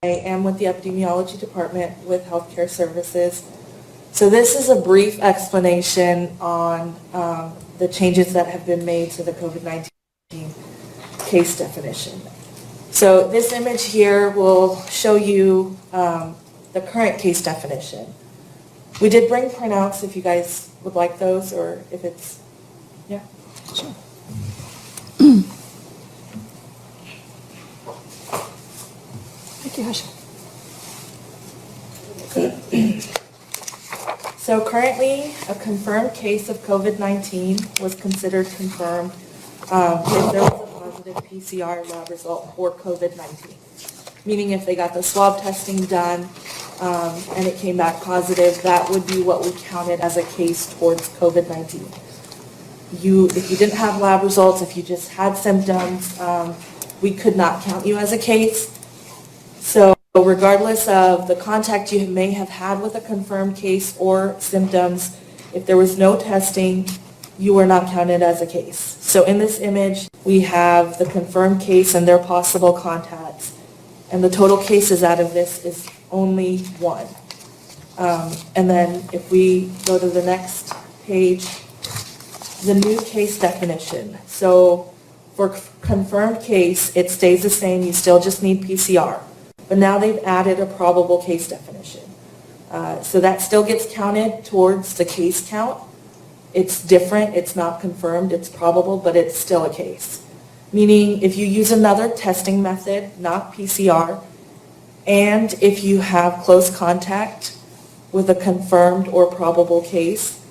am with the epidemiology department with Healthcare Services. So this is a brief explanation on the changes that have been made to the COVID-19 case definition. So this image here will show you the current case definition. We did bring printouts if you guys would like those, or if it's, yeah. Sure. Thank you, Asha. So currently, a confirmed case of COVID-19 was considered confirmed if there was a positive PCR lab result for COVID-19. Meaning if they got the swab testing done and it came back positive, that would be what we counted as a case towards COVID-19. If you didn't have lab results, if you just had symptoms, we could not count you as a case. So regardless of the contact you may have had with a confirmed case or symptoms, if there was no testing, you were not counted as a case. So in this image, we have the confirmed case and their possible contacts. And the total cases out of this is only one. And then if we go to the next page, the new case definition. So for confirmed case, it stays the same. You still just need PCR. But now they've added a probable case definition. So that still gets counted towards the case count. It's different. It's not confirmed. It's probable, but it's still a case. Meaning if you use another testing method, not PCR, and if you have close contact with a confirmed or probable case,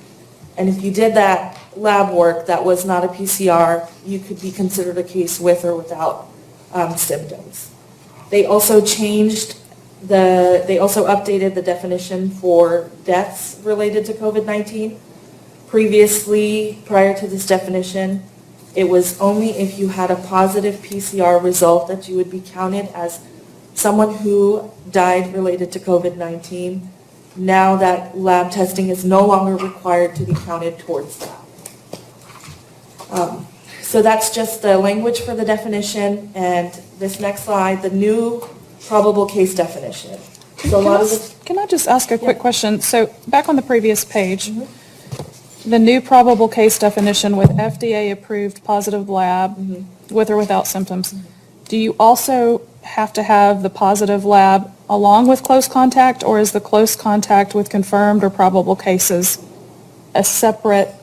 and if you did that lab work that was not a PCR, you could be considered a case with or without symptoms. They also updated the definition for deaths related to COVID-19. Previously, prior to this definition, it was only if you had a positive PCR result that you would be counted as someone who died related to COVID-19. Now that lab testing is no longer required to be counted towards that. So that's just the language for the definition, and this next slide, the new probable case definition. So Can I just ask a quick question? So back on the previous page, the new probable case definition with FDA-approved positive lab with or without symptoms, do you also have to have the positive lab along with close contact, or is the close contact with confirmed or probable cases a separate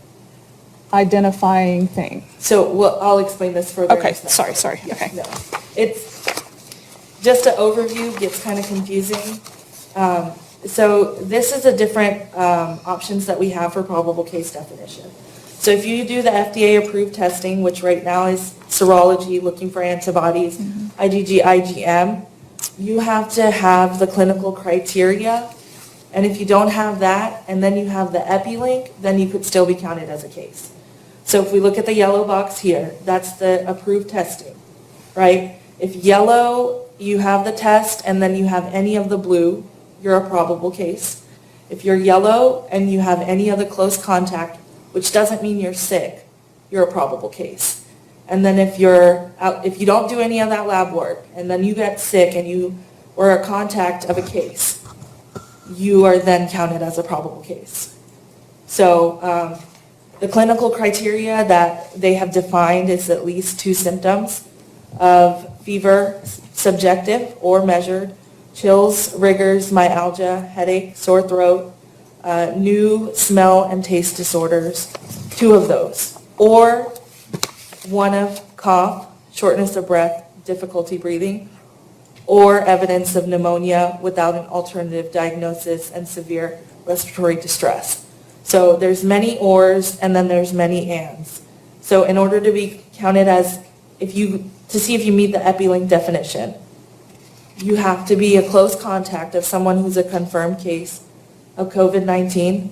identifying thing? So I'll explain this further. Okay, sorry, okay. No. It's just an overview, gets kind of confusing. So this is the different options that we have for probable case definition. So if you do the FDA-approved testing, which right now is serology, looking for antibodies, IgG, IgM, you have to have the clinical criteria. And if you don't have that, and then you have the EpiLink, then you could still be counted as a case. So if we look at the yellow box here, that's the approved testing, right? If yellow, you have the test, and then you have any of the blue, you're a probable case. If you're yellow and you have any other close contact, which doesn't mean you're sick, you're a probable case. And then if you don't do any of that lab work, and then you get sick and you were a contact of a case, you are then counted as a probable case. So the clinical criteria that they have defined is at least 2 symptoms of fever, subjective or measured, chills, rigors, myalgia, headache, sore throat, new smell and taste disorders, 2 of those, or 1 of cough, shortness of breath, difficulty breathing, or evidence of pneumonia without an alternative diagnosis and severe respiratory distress. So there's many ors and then there's many ands. So in order to be counted as, to see if you meet the EpiLink definition, you have to be a close contact of someone who's a confirmed case of COVID-19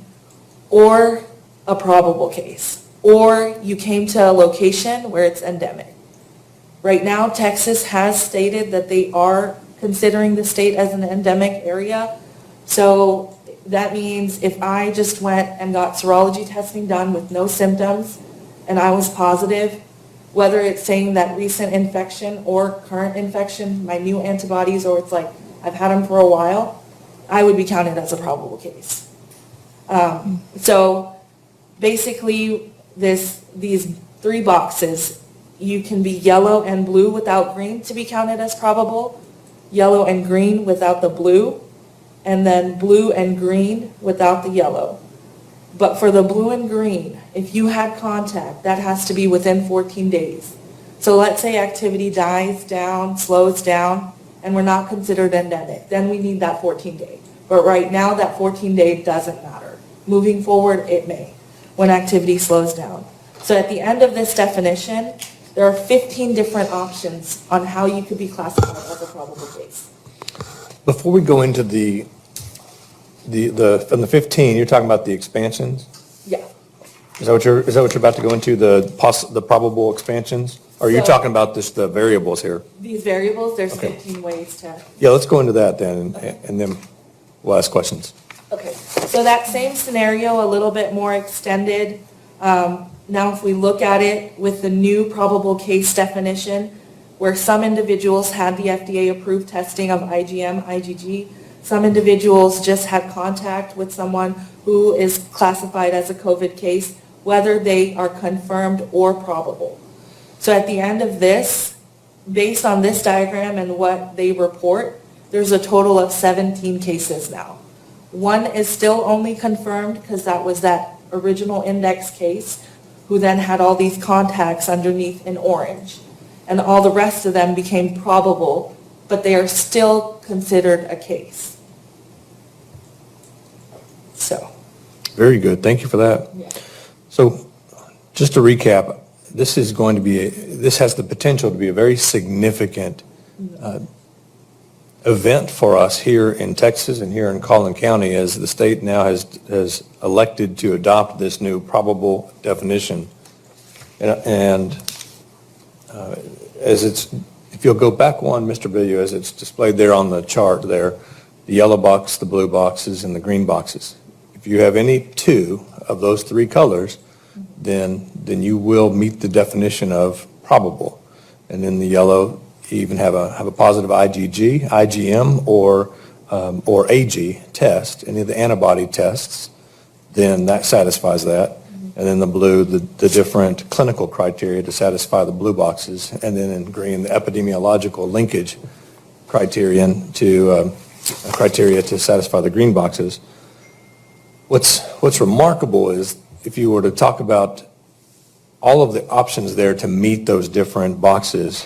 or a probable case, or you came to a location where it's endemic. Right now, Texas has stated that they are considering the state as an endemic area. So that means if I just went and got serology testing done with no symptoms and I was positive, whether it's saying that recent infection or current infection, my new antibodies, or it's like I've had them for a while, I would be counted as a probable case. So basically, these 3 boxes, you can be yellow and blue without green to be counted as probable, yellow and green without the blue, and then blue and green without the yellow. But for the blue and green, if you had contact, that has to be within 14 days. So let's say activity dies down, slows down, and we're not considered endemic, then we need that 14-day. But right now, that 14-day doesn't matter. Moving forward, it may, when activity slows down. So at the end of this definition, there are 15 different options on how you could be classified as a probable case. Before we go into from the 15, you're talking about the expansions? Yeah. Is that what you're about to go into, the probable expansions? Or are you So- talking about just the variables here? These variables, there's Okay. 15 ways to. Yeah, let's go into that then, and then we'll ask questions. Okay, so that same scenario, a little bit more extended. Now, if we look at it with the new probable case definition, where some individuals had the FDA-approved testing of IgM, IgG, some individuals just had contact with someone who is classified as a COVID case, whether they are confirmed or probable. So at the end of this, based on this diagram and what they report, there's a total of 17 cases now. One is still only confirmed because that was that original index case, who then had all these contacts underneath in orange. And all the rest of them became probable, but they are still considered a case. So. Very good, thank you for that. Yeah. So, just to recap, this has the potential to be a very significant event for us here in Texas and here in Collin County, as the state now has elected to adopt this new probable definition. And if you'll go back one, Mr. Billiou, as it's displayed there on the chart there, the yellow box, the blue boxes, and the green boxes. If you have any 2 of those 3 colors, then you will meet the definition of probable. And in the yellow, you even have a positive IgG, IgM, or AG test, any of the antibody tests, then that satisfies that. And then the blue, the different clinical criteria to satisfy the blue boxes. And then in green, the epidemiological linkage criteria to satisfy the green boxes. What's remarkable is if you were to talk about all of the options there to meet those different boxes,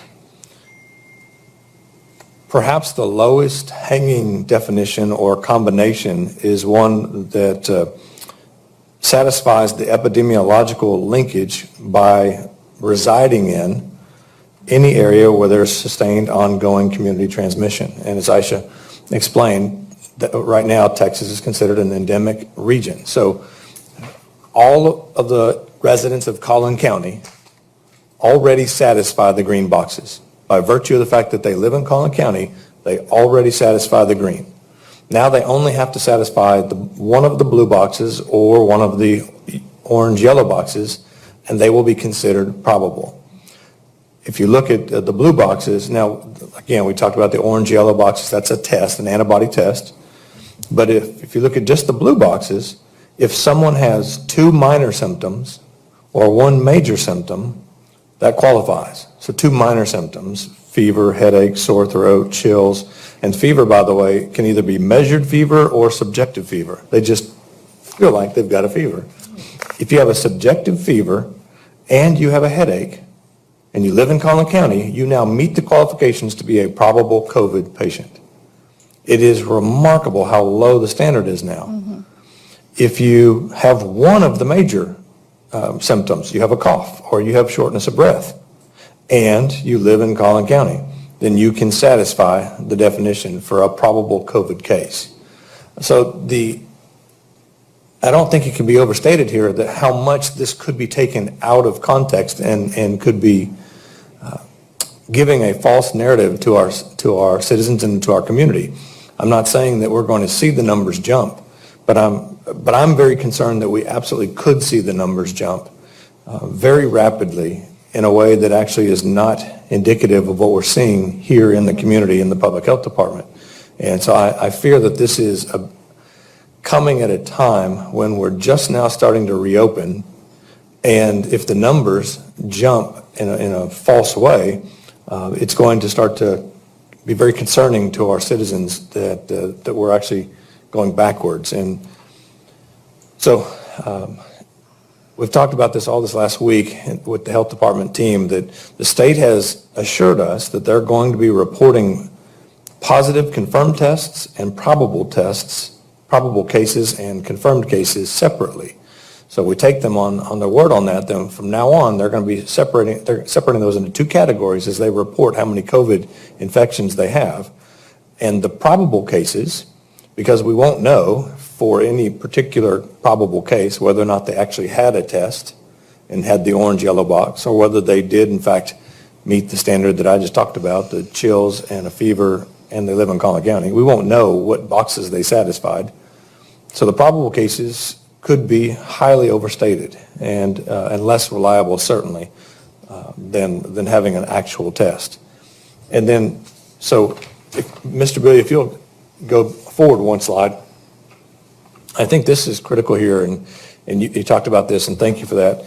perhaps the lowest hanging definition or combination is one that satisfies the epidemiological linkage by residing in any area where there's sustained ongoing community transmission. And as Aisha explained, that right now Texas is considered an endemic region. So all of the residents of Collin County already satisfy the green boxes. By virtue of the fact that they live in Collin County, they already satisfy the green. Now they only have to satisfy one of the blue boxes or one of the orange-yellow boxes, and they will be considered probable. If you look at the blue boxes, now, again, we talked about the orange-yellow boxes. That's a test, an antibody test. But if you look at just the blue boxes, if someone has 2 minor symptoms or 1 major symptom, that qualifies. So 2 minor symptoms, fever, headache, sore throat, chills. And fever, by the way, can either be measured fever or subjective fever. They just feel like they've got a fever. If you have a subjective fever and you have a headache and you live in Collin County, you now meet the qualifications to be a probable COVID patient. It is remarkable how low the standard is now. Mm-hmm. If you have one of the major symptoms, you have a cough or you have shortness of breath, and you live in Collin County, then you can satisfy the definition for a probable COVID case. So I don't think it can be overstated here that how much this could be taken out of context and could be giving a false narrative to our citizens and to our community. I'm not saying that we're going to see the numbers jump, but I'm very concerned that we absolutely could see the numbers jump very rapidly in a way that actually is not indicative of what we're seeing here in the community in the public health department. And so I fear that this is coming at a time when we're just now starting to reopen, and if the numbers jump in a false way, it's going to start to be very concerning to our citizens that we're actually going backwards. And so we've talked about this all this last week with the health department team, that the state has assured us that they're going to be reporting positive confirmed tests and probable tests, probable cases and confirmed cases separately. So we take them on their word on that. Then from now on, they're going to be separating those into two categories as they report how many COVID infections they have. And the probable cases, because we won't know for any particular probable case whether or not they actually had a test and had the orange yellow box, or whether they did in fact meet the standard that I just talked about, the chills and a fever, and they live in Collin County. We won't know what boxes they satisfied. So the probable cases could be highly overstated and less reliable, certainly, than having an actual test. And then, so, Mr. Billy, if you'll go forward one slide. I think this is critical here, and you talked about this, and thank you for that.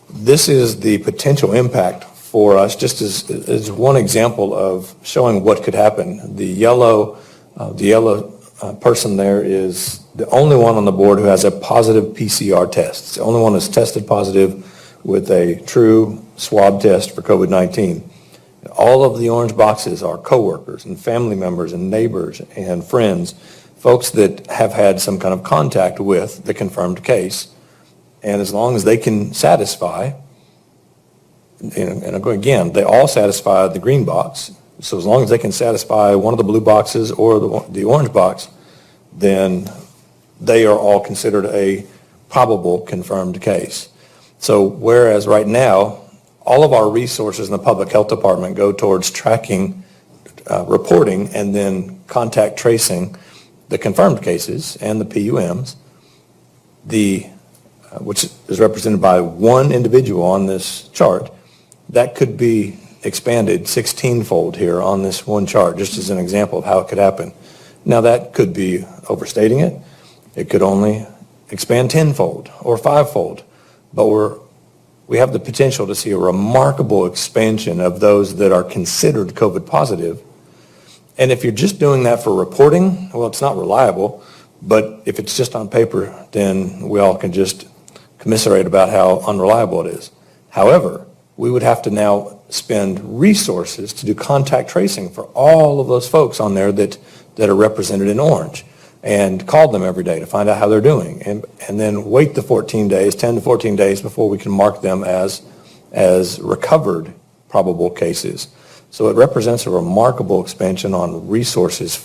This is the potential impact for us, just as one example of showing what could happen. The yellow person there is the only one on the board who has a positive PCR test. It's the only one that's tested positive with a true swab test for COVID-19. All of the orange boxes are coworkers and family members and neighbors and friends, folks that have had some kind of contact with the confirmed case. And as long as they can satisfy, and again, they all satisfy the green box. So as long as they can satisfy one of the blue boxes or the orange box, then they are all considered a probable confirmed case. So whereas right now, all of our resources in the public health department go towards tracking, reporting, and then contact tracing the confirmed cases and the PUMs, which is represented by one individual on this chart, that could be expanded 16-fold here on this one chart, just as an example of how it could happen. Now that could be overstating it. It could only expand 10-fold or 5-fold, but we have the potential to see a remarkable expansion of those that are considered COVID positive. And if you're just doing that for reporting, well, it's not reliable, but if it's just on paper, then we all can just commiserate about how unreliable it is. However, we would have to now spend resources to do contact tracing for all of those folks on there that are represented in orange, and call them every day to find out how they're doing, and then wait the 10 to 14 days before we can mark them as recovered probable cases. So it represents a remarkable expansion on resources